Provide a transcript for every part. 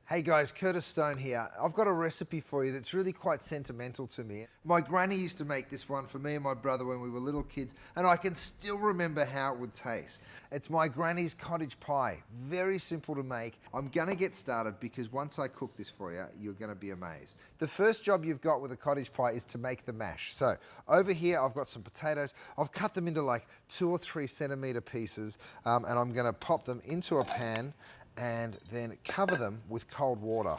Hey guys, Curtis Stone here. I've got a recipe for you that's really quite sentimental to me. My granny used to make this one for me and my brother when we were little kids, and I can still remember how it would taste. It's my granny's cottage pie. Very simple to make. I'm gonna get started because once I cook this for you, you're gonna be amazed. The first job you've got with a cottage pie is to make the mash. So over here, I've got some potatoes. I've cut them into like 2 or 3 centimeter pieces, and I'm gonna pop them into a pan and then cover them with cold water.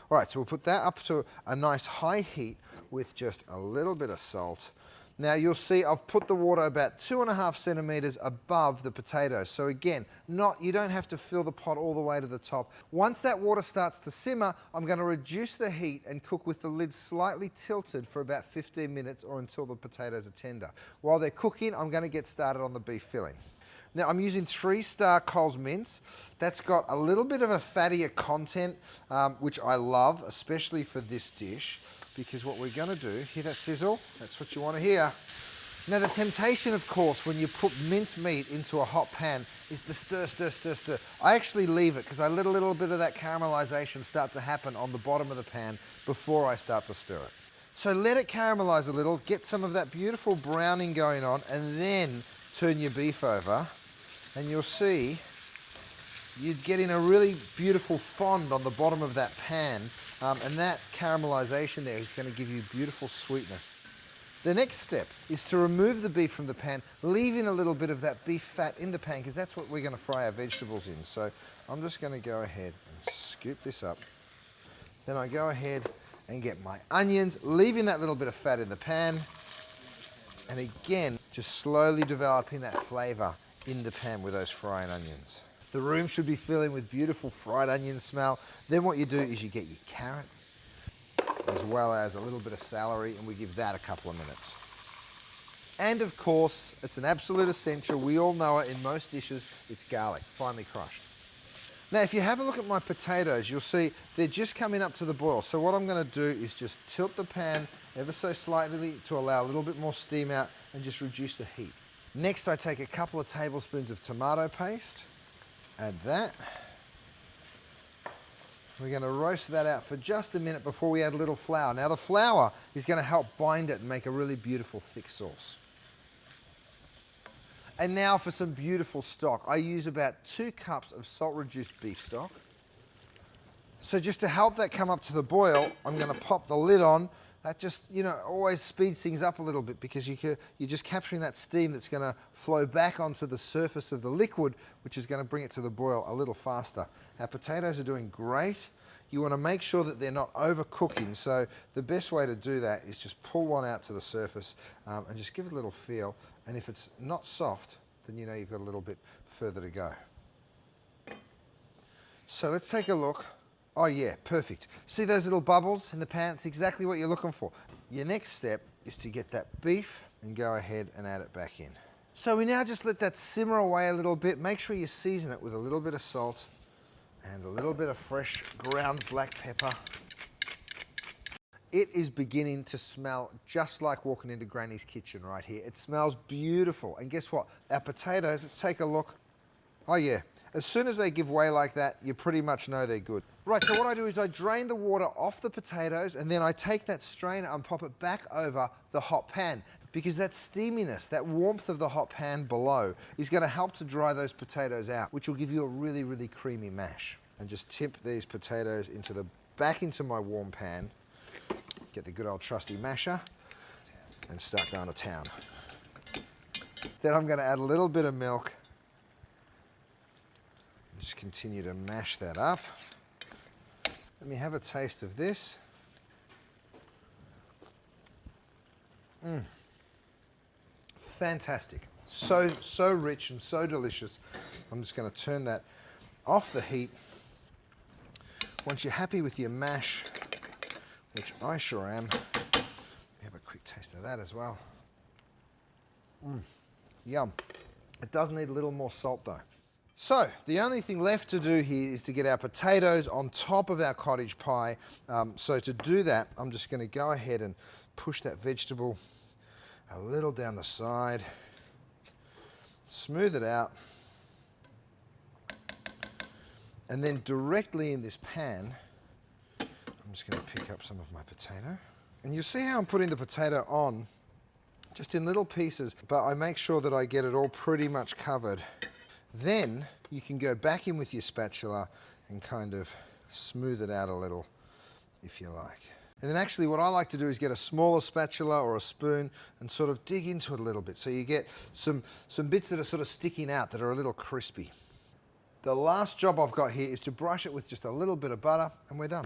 All right, so we'll put that up to a nice high heat with just a little bit of salt. Now you'll see I've put the water about 2.5 centimeters above the potatoes. So again, you don't have to fill the pot all the way to the top. Once that water starts to simmer, I'm gonna reduce the heat and cook with the lid slightly tilted for about 15 minutes or until the potatoes are tender. While they're cooking, I'm gonna get started on the beef filling. Now I'm using 3-star Coles mince. That's got a little bit of a fattier content, which I love, especially for this dish, because what we're gonna do, hear that sizzle? That's what you wanna hear. Now the temptation, of course, when you put minced meat into a hot pan is to stir, stir, stir, stir. I actually leave it because I let a little bit of that caramelization start to happen on the bottom of the pan before I start to stir it. So let it caramelize a little, get some of that beautiful browning going on, and then turn your beef over. And you'll see you're getting a really beautiful fond on the bottom of that pan, and that caramelization there is going to give you beautiful sweetness. The next step is to remove the beef from the pan, leaving a little bit of that beef fat in the pan, because that's what we're going to fry our vegetables in. So I'm just going to go ahead and scoop this up. Then I go ahead and get my onions, leaving that little bit of fat in the pan, and again, just slowly developing that flavor in the pan with those frying onions. The room should be filling with beautiful fried onion smell. Then what you do is you get your carrot, as well as a little bit of celery, and we give that a couple of minutes. And of course, it's an absolute essential, we all know it in most dishes, it's garlic, finely crushed. Now if you have a look at my potatoes, you'll see they're just coming up to the boil. So what I'm gonna do is just tilt the pan ever so slightly to allow a little bit more steam out and just reduce the heat. Next, I take a couple of tablespoons of tomato paste, add that. We're going to roast that out for just a minute before we add a little flour. Now the flour is going to help bind it and make a really beautiful thick sauce. And now for some beautiful stock. I use about 2 cups of salt-reduced beef stock. So just to help that come up to the boil, I'm going to pop the lid on. That just, always speeds things up a little bit because you're just capturing that steam that's going to flow back onto the surface of the liquid, which is going to bring it to the boil a little faster. Our potatoes are doing great. You want to make sure that they're not overcooking, so the best way to do that is just pull one out to the surface and just give it a little feel. And if it's not soft, then you know you've got a little bit further to go. So let's take a look. Oh yeah, perfect. See those little bubbles in the pan? It's exactly what you're looking for. Your next step is to get that beef and go ahead and add it back in. So we now just let that simmer away a little bit. Make sure you season it with a little bit of salt and a little bit of fresh ground black pepper. It is beginning to smell just like walking into Granny's kitchen right here. It smells beautiful. And guess what? Our potatoes, let's take a look. Oh yeah. As soon as they give way like that, you pretty much know they're good. Right, so what I do is I drain the water off the potatoes and then I take that strainer and pop it back over the hot pan, because that steaminess, that warmth of the hot pan below is going to help to dry those potatoes out, which will give you a really, really creamy mash. And just tip these potatoes back into my warm pan, get the good old trusty masher, and start going to town. Then I'm going to add a little bit of milk. Just continue to mash that up. Let me have a taste of this. Fantastic. So rich and so delicious. I'm just going to turn that off the heat. Once you're happy with your mash, which I sure am, let me have a quick taste of that as well. Yum. It does need a little more salt though. So the only thing left to do here is to get our potatoes on top of our cottage pie. So to do that, I'm just going to go ahead and push that vegetable a little down the side, smooth it out, and then directly in this pan, I'm just going to pick up some of my potato. And you see how I'm putting the potato on just in little pieces, but I make sure that I get it all pretty much covered. Then you can go back in with your spatula and kind of smooth it out a little, if you like. And then actually what I like to do is get a smaller spatula or a spoon and sort of dig into it a little bit, so you get some bits that are sort of sticking out that are a little crispy. The last job I've got here is to brush it with just a little bit of butter, and we're done.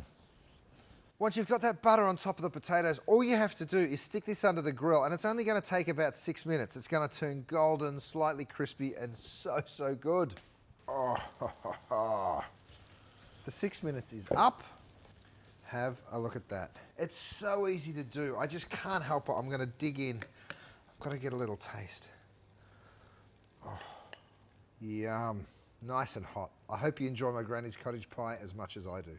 Once you've got that butter on top of the potatoes, all you have to do is stick this under the grill, and it's only going to take about 6 minutes. It's going to turn golden, slightly crispy, and so good. Oh, the 6 minutes is up. Have a look at that. It's so easy to do. I just can't help it. I'm going to dig in. I've got to get a little taste. Oh, yum. Nice and hot. I hope you enjoy my granny's cottage pie as much as I do.